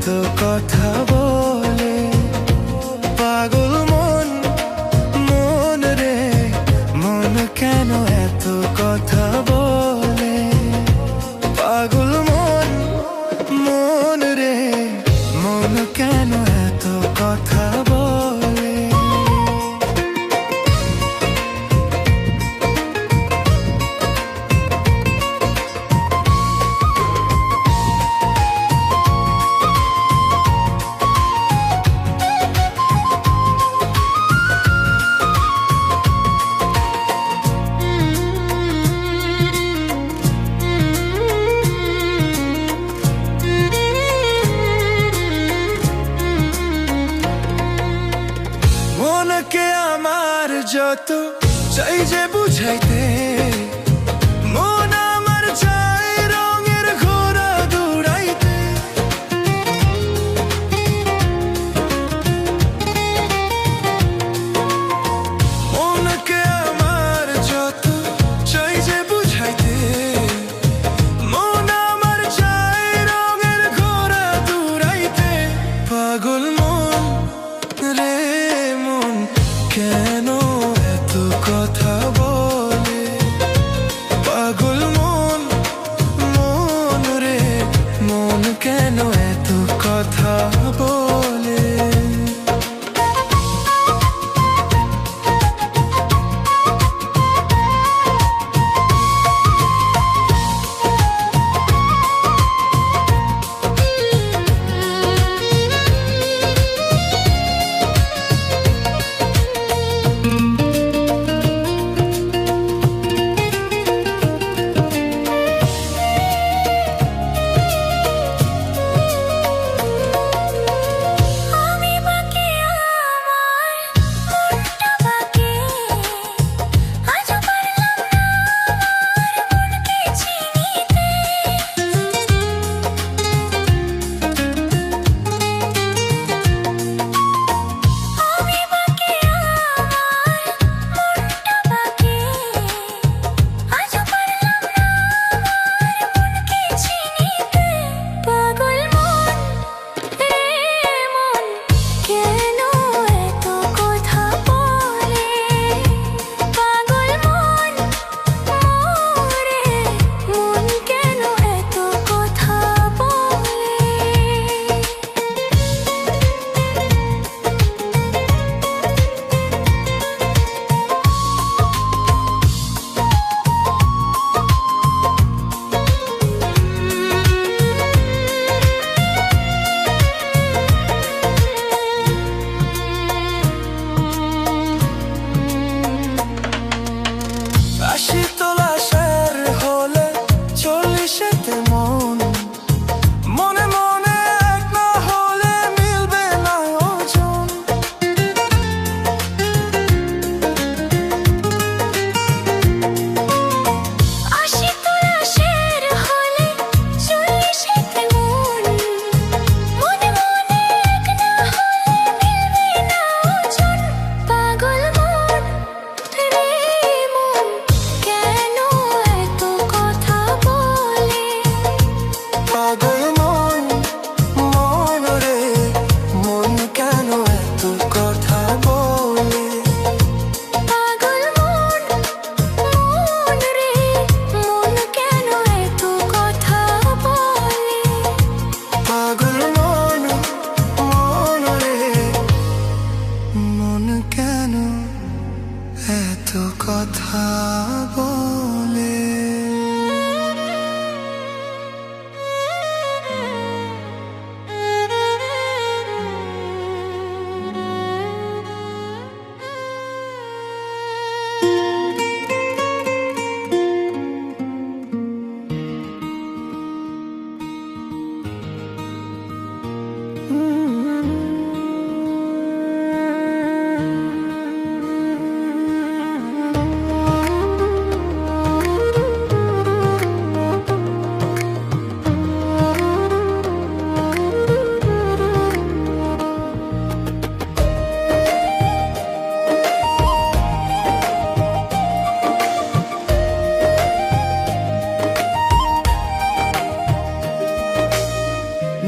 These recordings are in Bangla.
কথা বলে পাগল মন, মন রে মন কেন এত কথা বলে পাগল মন, মন রে মন কেন এত কথা বলে। মনকে আমার যত চাই যে বুঝাইতে, মন আমার চাই রঙের ঘোড়া দৌড়াইতে। মনকে আমার যত চাই যে বুঝাইতে, মন আমার চাই রঙের ঘোড়া দৌড়াইতে। পাগল মন রে মন কেন এত কথা বলে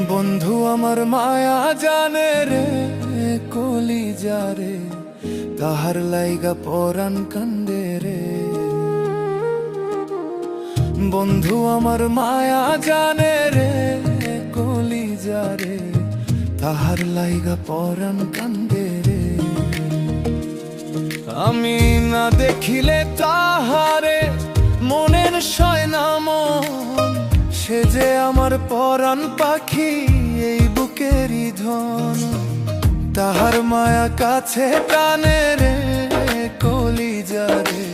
বন্ধু আমার মায়া জানে রে কলিজা রে, তাহার লাইগা পরাণ কান্দে রে। বন্ধু আমার মায়া জানে রে কলিজা রে, তাহার লাইগা পরাণ কান্দে রে। আমি না দেখিলে তাহারে মনের সয় না মন, সে যে আমার পরাণ পাখি এই বুকেরই ধন। তাহার মায়া কাছে টানে রে কলিজা রে,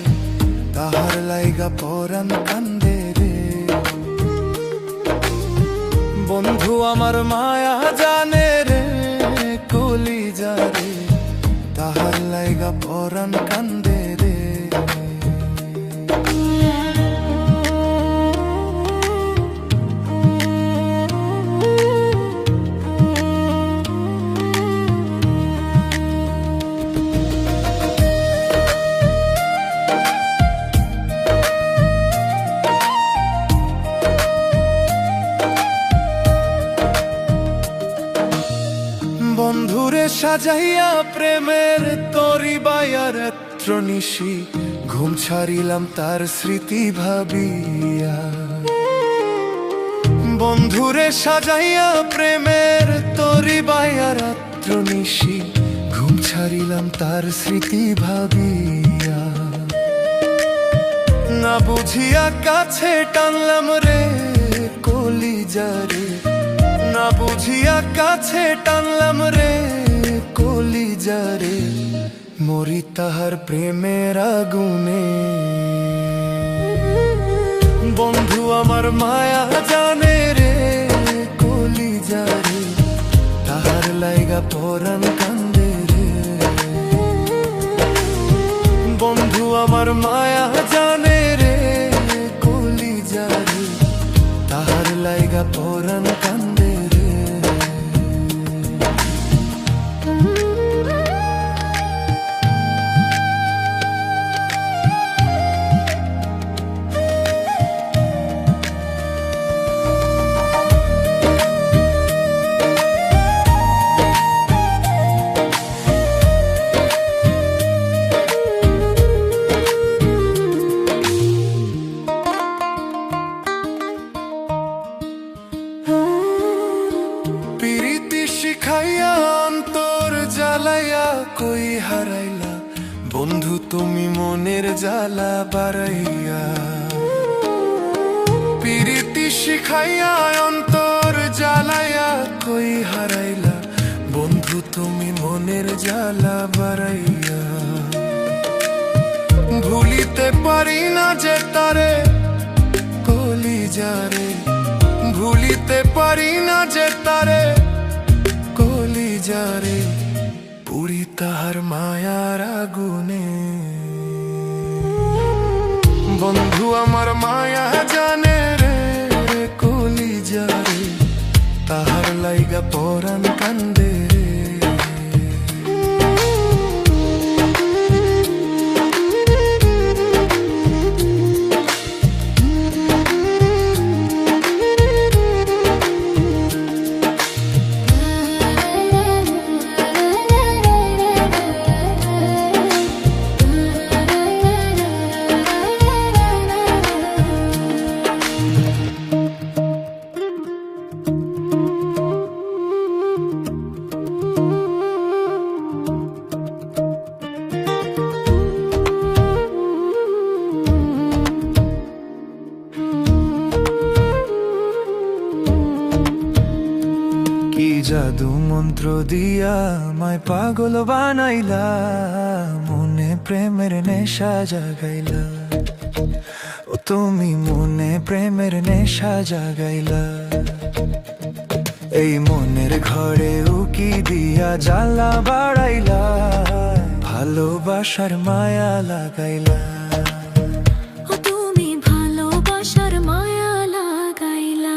তাহার লাইগা পরাণ কান্দে রে। বন্ধু আমার মায়া জানে রে কলিজা রে, তাহার লাইগা পরাণ কান্দে রে। বন্ধুরে সাজাইয়া প্রেমের তরি বাইয়া রাত্র নিশি, ঘুম ছাড়িলাম তার স্মৃতি ভাবিয়া। বন্ধুরে সাজাইয়া প্রেমের তরি বাইয়া রাত্র নিশি, ঘুম ছাড়িলাম তার স্মৃতি ভাবিয়া। না বুঝিয়া কাছে টানলাম রে কলিজা রে, না বুঝিয়া কাছে টানলাম রে কলিজা রে। মরি তাহার প্রেমের আগুনে। বন্ধু আমার মায়া জানে রে কলিজা রে, তাহার লাইগা পরাণ কান্দে রে। বন্ধু আমার মায়া জানে রে কলিজা রে, তাহার লাইগা পরাণ কান্দে রে। শিখাইয়া অন্তর জ্বালাইয়া কই হারাইলা, বন্ধু তুমি মনের জ্বালা বাড়াইয়া। প্রীতি শিখাইয়া অন্তর জ্বালাইয়া কই হারাইলা, বন্ধু তুমি মনের জ্বালা বাড়াইয়া। ভুলিতে পারি না যে তারে কলিজা রে, ভুলিতে পারি না যে তারে কলিজা রে। পুরি তাহার মায়ার আগুনে। বন্ধু আমার মায়া জানে রে কলিজা রে, তাহার লাইগা পরাণ কান্দে রে। কি জাদু মন্ত্র দিয়া আমায় পাগল বানাইলা, মনে প্রেমের নেশা জাগাইলা। ও তুমি মনে প্রেমের নেশা জাগাইলা। এই মনের ঘরে উকি দিয়া জ্বালা বাড়াইলা, ভালোবাসার মায়া লাগাইলা। তুমি ভালোবাসার মায়া লাগাইলা।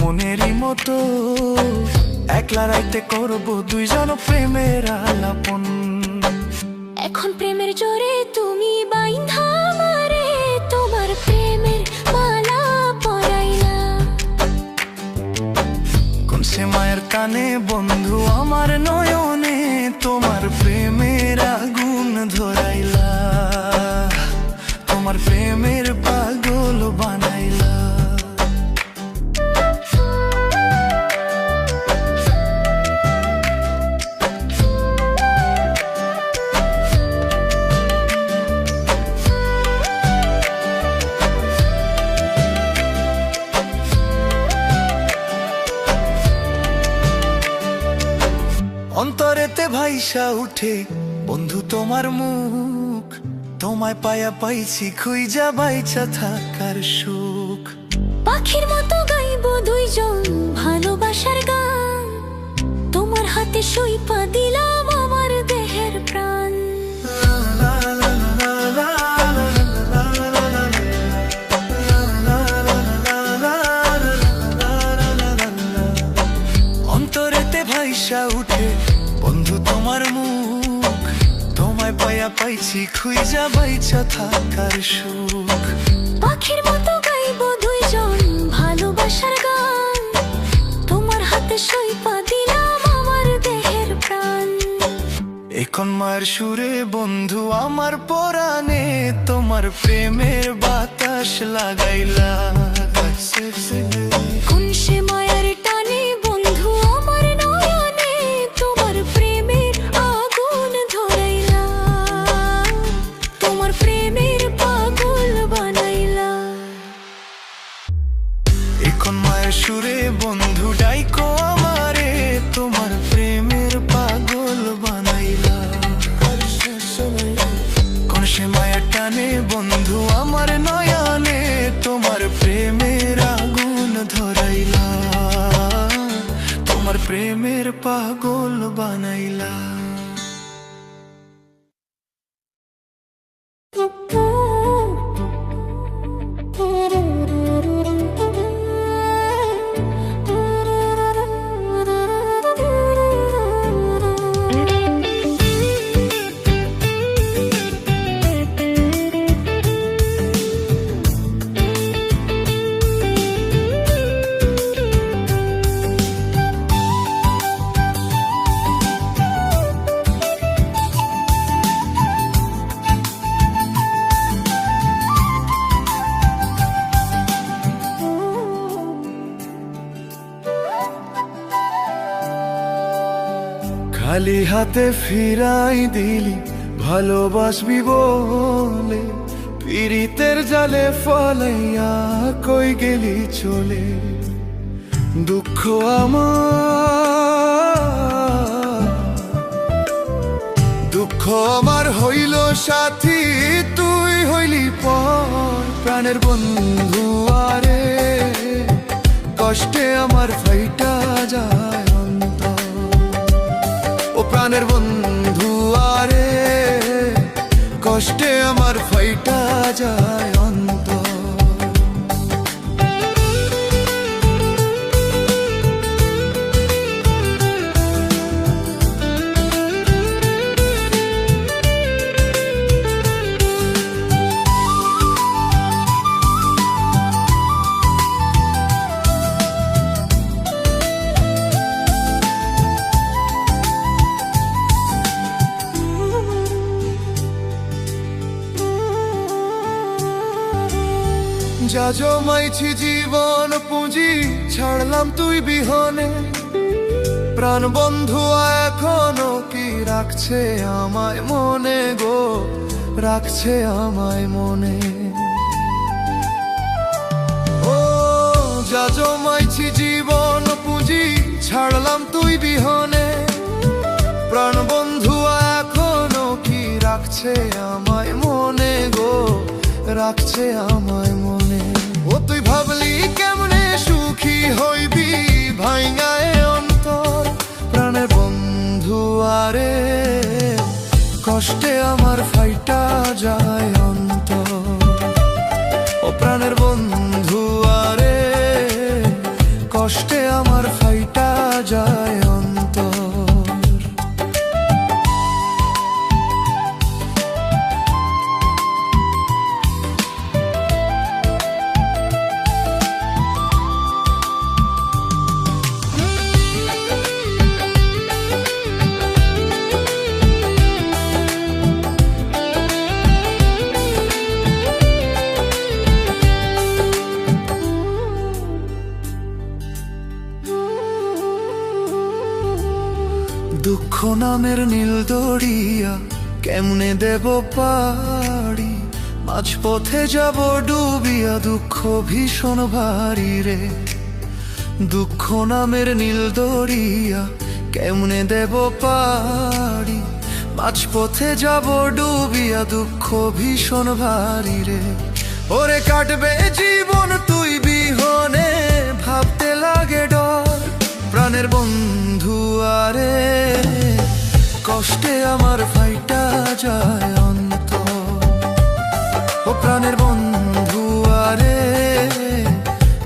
মনেরই মতো একলা রাইতে করব দুইজন প্রেমের আলাপন। এখন প্রেমের জোরে তুমি বাইন্ধা আমারে তোমার প্রেমের মালা পরাইলা। কোন সে মায়ের টানে বন্ধু আমার নয়নে তোমার প্রেমের আগুন ধরাইলা, তোমার প্রেমের পাগল বানাইলা। অন্তরেতে ভাইসা উঠে বন্ধু তোমার মুখ, তোমায় পায়া পাইছি খুইজা বাইচা থাকার সুখ। পাখির মতো গাইবো দুইজন ভালোবাসার গান, তোমার হাতে সইপা দিলাম আমার দেহের প্রাণ। অন্তরেতে ভাইসা উঠে বন্ধু তোমার মুখ, তোমায় পায়া পাইছি খুইজা বাইচা থাকার সুখ। পাখির মতো গাইবো দুইজন ভালোবাসার গান, তোমার হাতে সইপা দিলাম আমার দেহের প্রাণ। এখন মায়ের সুরে বন্ধু আমার পরাণে তোমার প্রেমের বাতাস লাগাইলা। কোন সে মায়ের টানে বন্ধু আমার নয়নে তোমার প্রেমের আগুন ধরাইলা, তোমার প্রেমের পাগল বানাইলা। এখন মায়ের সুরে বন্ধু ডাইকো আমারে তোমার প্রেমের পাগল বানাইলা। কোন সে মায়ের টানে বন্ধু আমার নয়নে তোমার প্রেমের আগুন ধরাইলা, তোমার প্রেমের পাগল বানাইলা। খালি হাতে ফিরাই দিলি ভালোবাসবি বলে, পীড়িতের জালে ফলাইয়া কই গেলি চলে। দুঃখ আমার হইল সাথী, তুই হইলি পর প্রাণের বন্ধু। আরে কষ্টে আমার ফাইটা যায় অন্তর, ও প্রাণের বন্ধু। আরে কষ্টে আমার ফাইটা যায় অন্তর। যা জমাইছি জীবন পুঁজি ছাড়লাম তুই বিহনে, প্রাণ বন্ধু এখনো কি রাখছে আমায় মনে গো, রাখছে আমায় মনে। ও যা জমাইছি জীবন পুঁজি ছাড়লাম তুই বিহনে, প্রাণ বন্ধু এখনো কি রাখছে আমায় মনে গো, রাখছে আমায় মনে। ও তুই ভাবলি কেমনে সুখী হইবি ভাইঙ্গায় অন্তর, প্রাণের বন্ধু। আরে কষ্টে আমার ফাইটা যায় অন্তর, ও প্রাণের বন্ধু। আরে কষ্টে আমার ফাইটা যায় অন্তর। দুঃখ নামের নীল দরিয়া কেমনে দেব পাড়ি, মাঝপথে যাব ডুবিয়া, দুঃখ ভীষণ ভারী রে। দুঃখ নামের নীল দরিয়া কেমনে দেব পাড়ি, মাঝপথে যাব ডুবিয়া, দুঃখ ভীষণ ভারী রে। ওরে কাটবে জীবন তুই বিহনে, ভাবতে লাগে ডর, প্রাণের বন্ধু আরে কষ্টে আমার ফাইটা যায় অন্তর। ও প্রাণের বন্ধু আরে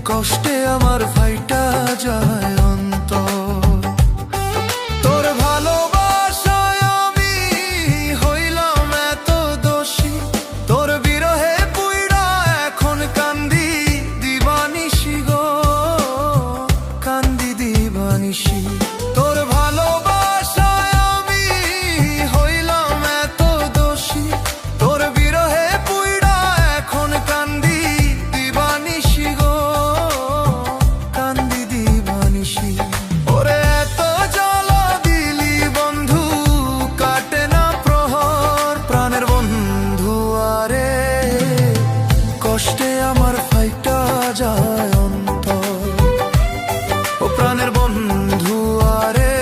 কষ্টে আমার ফাইটা যায় অন্তর। তোর ভালোবাসায় আমি হইলাম এত দোষী, তোর বিরহে পুইড়া এখন কান্দি দিবানিশি গো, কান্দি দিবানিশি। তোর ভালোবাসায় আমি হইলাম এত দোষী, তোর বিরহে পুইড়া এখন কান্দি দিবানিশি গো, কান্দি দিবানিশি। ওরে এত জ্বালা দিলি বন্ধু কাটে না প্রহর, প্রাণের বন্ধু আরে কষ্টে আমার ফাইটা যায় অন্তর। ও প্রাণের বন্ধু আরে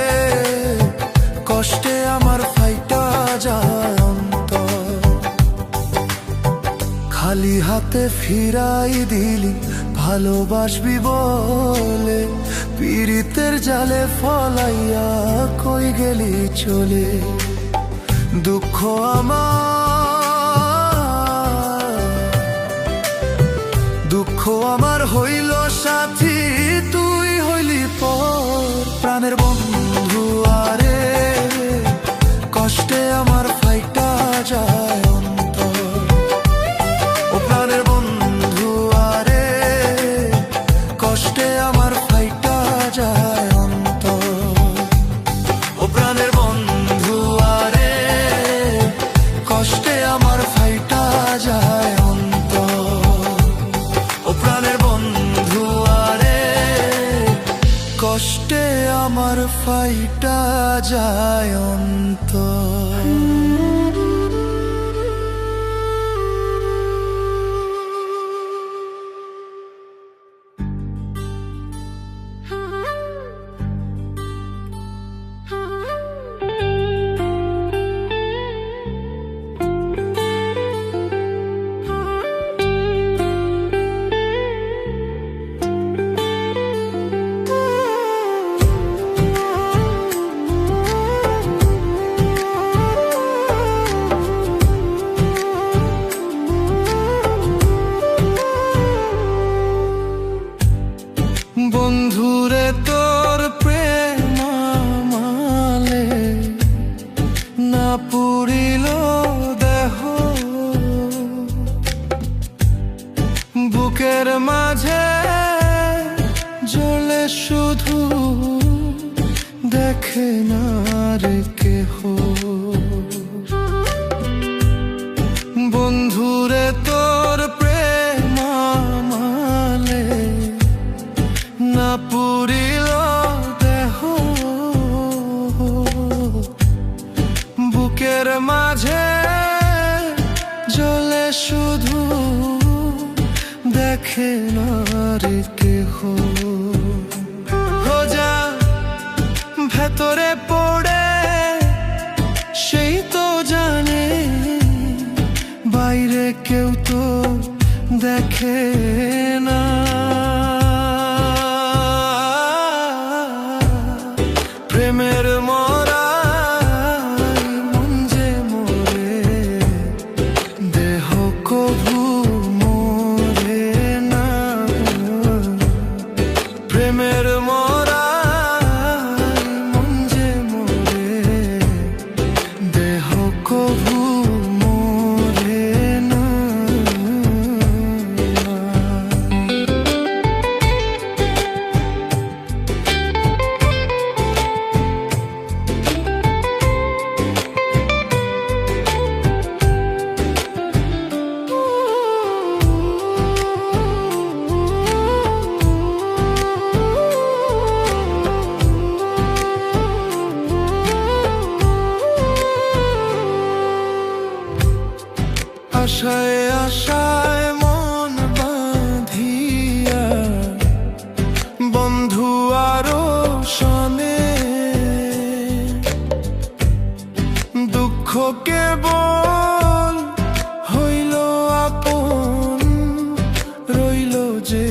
কষ্টে আমার ফাইটা যায় অন্তর। খালি হাতে ফিরাই দিলি ভালোবাসবি বলে, পীড়িতের জালে ফলাইয়া কই গেলি চলে। দুঃখ আমার, দুঃখ আমার হইল সাথী, তুই হইলি পর, প্রাণের বন্ধু আরে কষ্টে আমার ফাইটা যায় অন্তর। ও প্রাণের বন্ধু আরে কষ্টে আমার ফাইটা যায় অন্তর। ও প্রাণের বন্ধু আরে কষ্টে আমার ফাইটা যায় অন্তর। ও প্রাণের বন্ধু আরে কষ্টে আমার ফাইটা যায় অন্তর। বন্ধুরে তোর প্রেম মালে না পুরিল দেহ, বুকের মাঝে জ্বলে শুধু দেখে না রে কেহ। বন্ধুরে তোর প্রেম মালে না পুরিল দেহ, বুকের মাঝে জ্বলে শুধু দেখে না রে কেহ। রোজা ভেতরে পড়ে সেই তো জানে, বাইরে কেউ তো দেখে না। প্রেমের মরাই মন যে মরে, দেহ কভু মরে না। প্রেম প্রেমের মরা মন যে মোরে, দেহ কভু মোরে না। আশায় আশায় মন বাঁধিয়া বন্ধু আরো শোনে, দুঃখ কেবল হইল আপন, রইল যে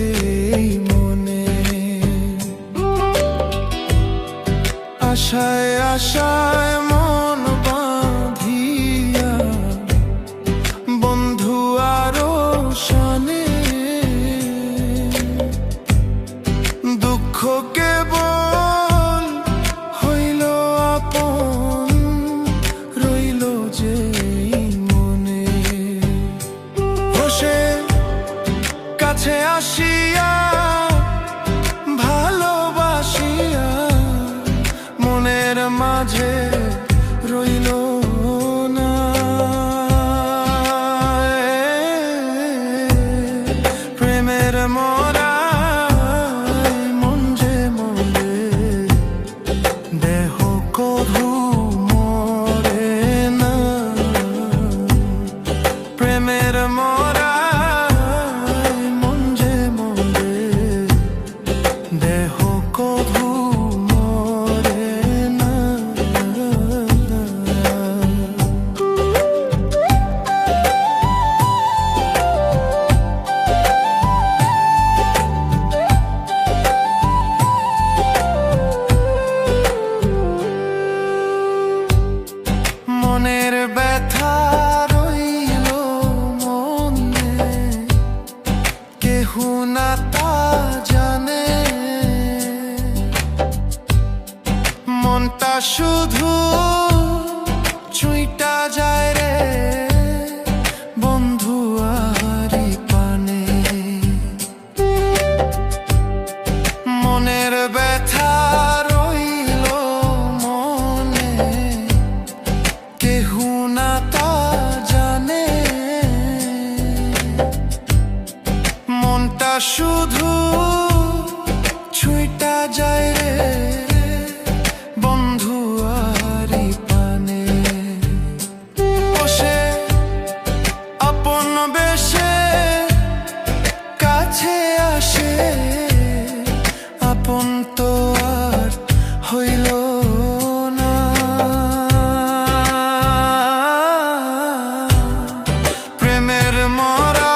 এই মনে। আশায় আশায় মন বাঁধিয়া বন্ধু আরো শোনে, দুঃখ কেবল হইল আপন, রইল যে মনে। বসে কাছে আসিয়া ভালোবাসিয়া মনের মাঝে রইল না। প্রেমের মরা মন যে মোরে, দেহ কভু মোরে না। প্রেমের মরা মন যে মোরে, দেহ কভু মোরে না। মনের ব্যথা রইল মনে, কেহু না তা জানে। মনটা শুধু ছুঁইটা যায় রে বন্ধু আরি পানে। মনের ব্যথা রইল মনে, কেহু না তা জানে। মনটা শুধু ছুঁইটা যায় রে বন্ধু আরি পানে। বসে আপন বেশে কাছে আসে, আপন তো আর হইল না। প্রেমের মরা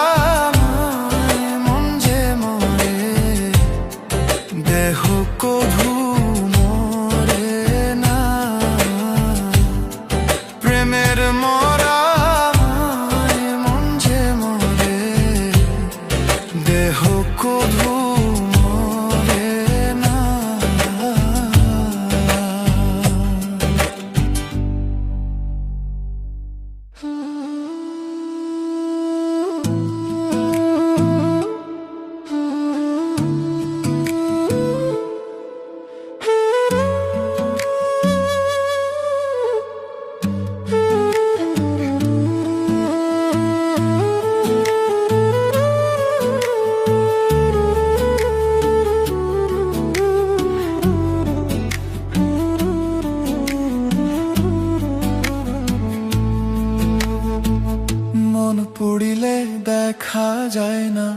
মন যে মোরে, দেহ কভু মোরে না। প্রেমের মরা মন যে মোরে, দেহ কভু মোরে না। মন পুড়িলে দেখা যায় না,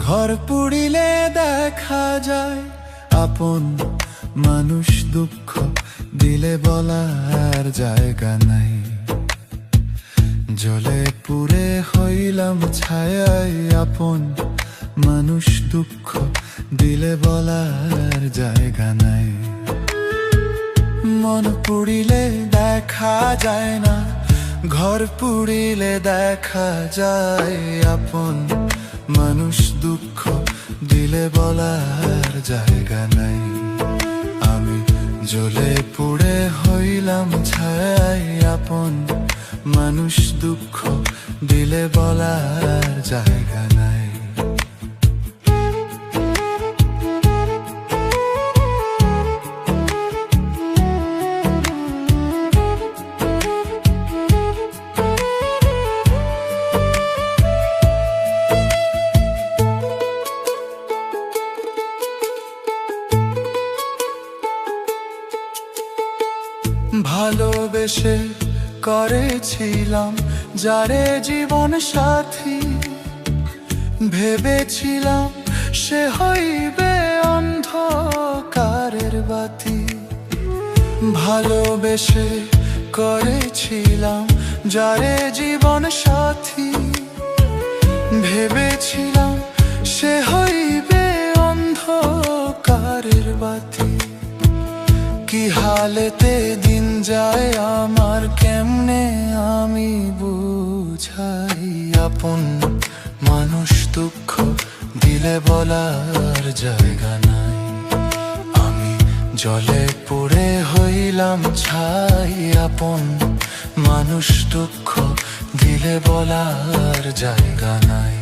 ঘর পুড়িলে দেখা যায় আপন মানুষ। দুঃখ দিলে বলার জায়গা নাই, জ্বলে পুড়ে হইলাম ছায়ায় আপন মানুষ। দুঃখ দিলে বলার জায়গা নাই। মন পুড়িলে দেখা যায় না, ঘর পুড়িলে দেখা যায় আপন মানুষ। দুঃখ দিলে দিলে বলার জায়গা নাই। আমি জ্বলে পুড়ে হইলাম ছাই আপন, মানুষ দুঃখ দিলে বলার জায়গা নাই। ভালোবেসে করেছিলাম যারে জীবন সাথী, ভেবেছিলাম সে হইবে অন্ধকারের বাতি। ভালোবেসে করেছিলাম যারে জীবন সাথী, ভেবেছিলাম সে হইবে অন্ধকারের বাতি। কি হালেতে দিন যায় আমার, কেমনে আমি বুঝাই আপন, মানুষ দুঃখ দিলে বলার জায়গা নাই। আমি জলে পুড়ে হইলাম ছাই আপন, মানুষ দুঃখ দিলে বলার জায়গা নাই।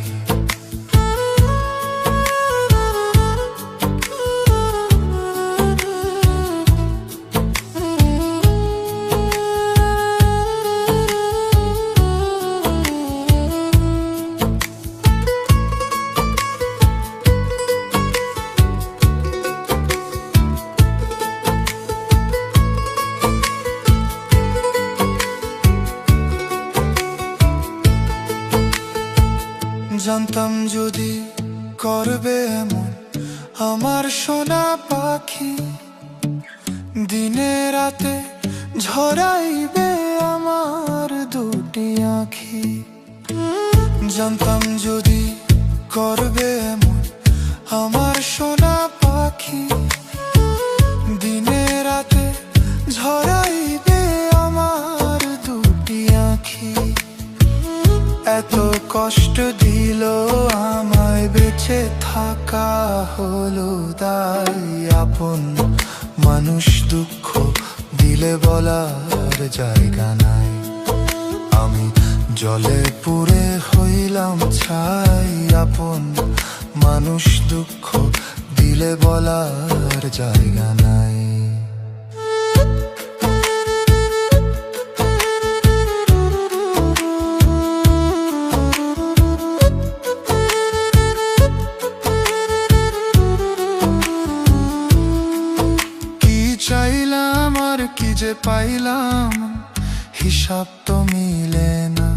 জানতাম যদি করবে এমন আমার সোনা পাখি, দিনে রাতে ঝরাইবে আমার দুটি আঁখি। জানতাম যদি করবে এমন আমার সোনা পাখি, দিনে রাতে ঝরাইবে আমার দুটি আঁখি। এত কষ্ট দিল আমায়, বেঁচে থাকা হলো দায় আপন, মানুষ দুঃখ দিলে বলার জায়গা নাই। আমি জলে পুড়ে হইলাম ছাই আপন, মানুষ দুঃখ দিলে বলার জায়গা নাই। চাইলাম আর কি যে পাইলাম, হিসাব তো মিলে না।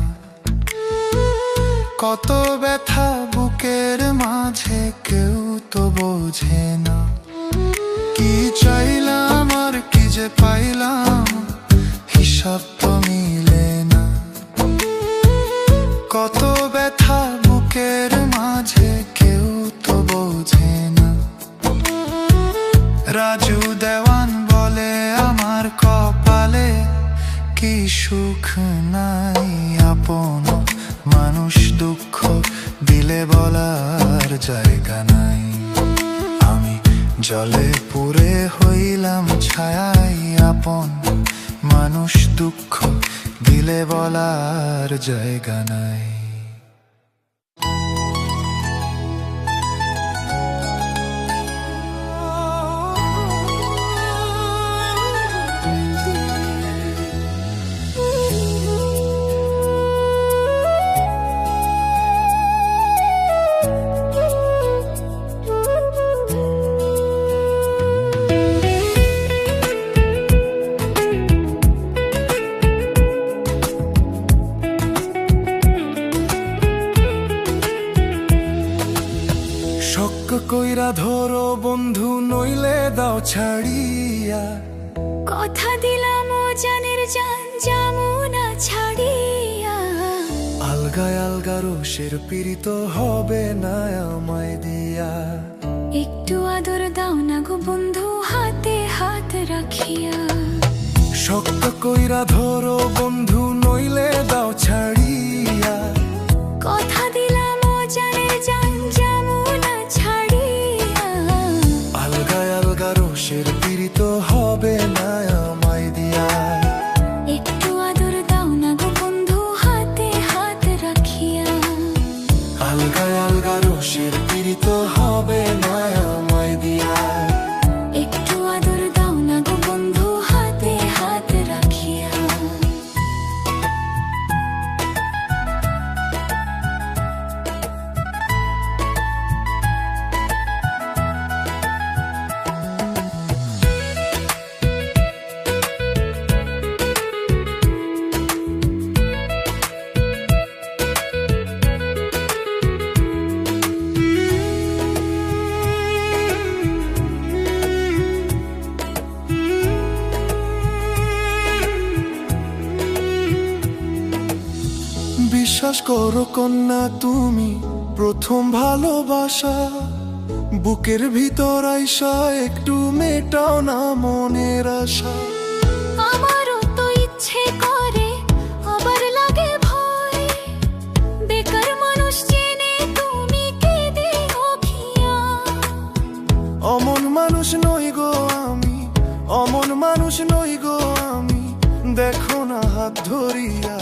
কত ব্যথা বুকের মাঝে কেউ তো বোঝে না। কি চাইলাম আর কি যে পাইলাম, হিসাব তো মিলে না। কত ব্যথা বুকের মাঝে কেউ তো বোঝে না। রাজু দেওয়ান বলে আমার কপালে কি সুখ নাই আপন, মানুষ দুঃখ দিলে বলার জায়গা নাই। আমি জলে পুড়ে হইলাম ছাই আপন, মানুষ দুঃখ দিলে বলার জায়গা নাই। কইরা ধরো বন্ধু, নইলে দাও ছাড়িয়া। কথা দিলাম ও জানের জান, যাবো না ছাড়িয়া। আলগায় আলগা রোষের পীড়িত হবে না আমায় দিয়া। একটু আদর দাও না গো বন্ধু, হাতে হাত রাখিয়া। শক্ত কইরা ধরো বন্ধু, নইলে দাও ছাড়িয়া। কথা দিলাম ও জানের জান, যাবো না ছাড়িয়া। বিশ্বাস করো কন্যা তুমি প্রথম ভালোবাসা, বুকের ভিতর আইসা একটু মেটাও না মনের আশা। আমারও তো ইচ্ছে করে, আবার লাগে ভয়, বেকার মানুষ চেনে তুমি কেঁদে ওখিয়া। অমন মানুষ নই গো আমি, অমন মানুষ নই গো আমি, দেখো না হাত ধরিয়া।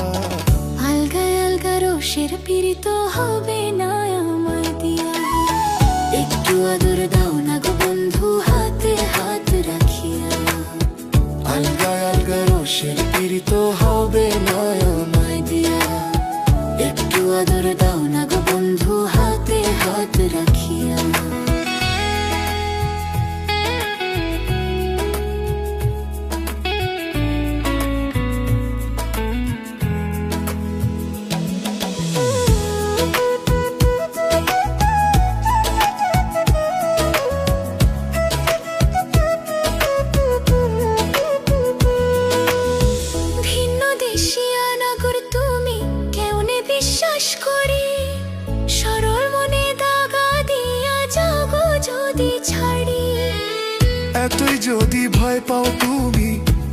আলগা আলগা রোষের পীড়িত হবে না আমায় দিয়া, একটু আদর দাও না গো বন্ধু হাতে হাত রাখিয়া। আলগা আলগা রোষের পীড়িত হবে না আমায় দিয়া, একটু আদর দাও না গো বন্ধু হাতে হাত রাখিয়া। ভিন্ন দেশিয়া নাগর তুমি কেমনে বিশ্বাস করি, সরল মনে দাগা দিয়া যাগো যদি ছাড়ি। এতই যদি ভয় পাও তুমি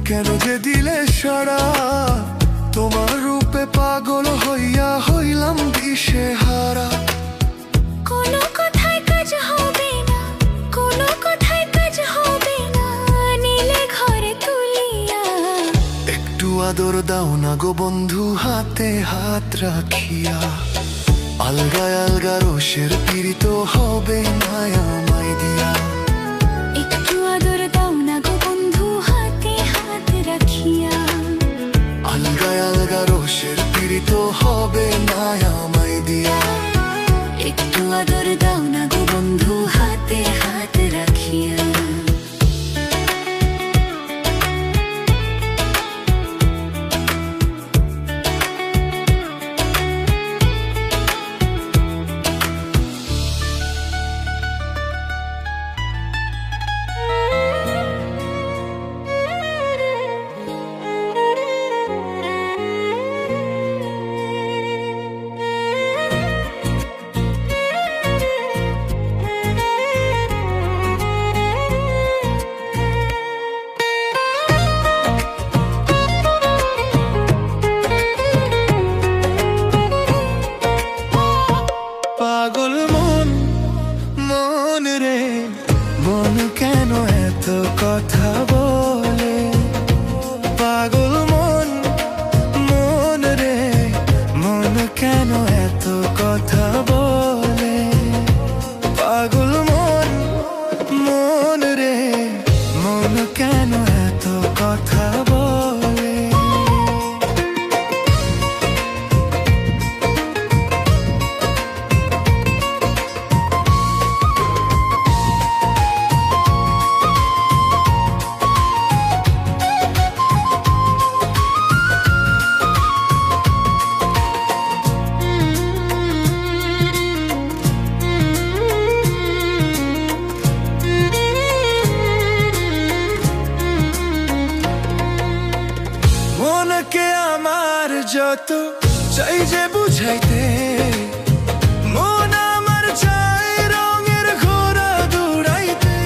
কেন যে দিলে সারা, তোমার রূপে পাগল হইয়া হইলাম দিশে হারা। কোনো কথায় কাজ হবে না, কোনো কথায় কাজ হবে না, নিলে ঘরে তুলিয়া। একটু আদর দাও না গো বন্ধু হাতে হাত রাখিয়া, আলগা আলগা রোষের পীড়িত হবে না আমায় দিয়া। একটু আদর দাও না গো বন্ধু হাতে হাত রাখিয়া, আলগা আলগা রোষের পীড়িত হবে না আমায় দিয়া। একটু আদর দাও না গো বন্ধু হাতে হাত রাখিয়া। পাগল মন, মন রে মন কেন এত কথা বলে। পাগল মন, মন রে মন কেন এত কথা বলে। পাগল মন, মন রে মন কেন এত কথা বলে। মনকে আমার যত চাই যে বুঝাইতে, মন আমার চাই রঙের ঘোড়া দৌড়াইতে।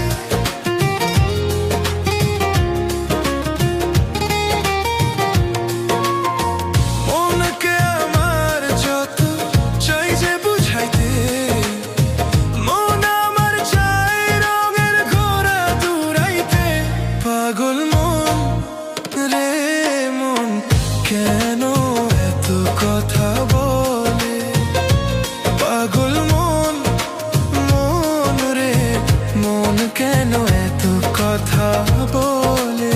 মনকে আমার যত চাই যে বুঝাইতে, মন আমার চাই রঙের ঘোড়া দৌড়াইতে। পাগল মন রে মন কেন এত কথা বলে। পাগল মন, মন রে মন কেন এত কথা বলে।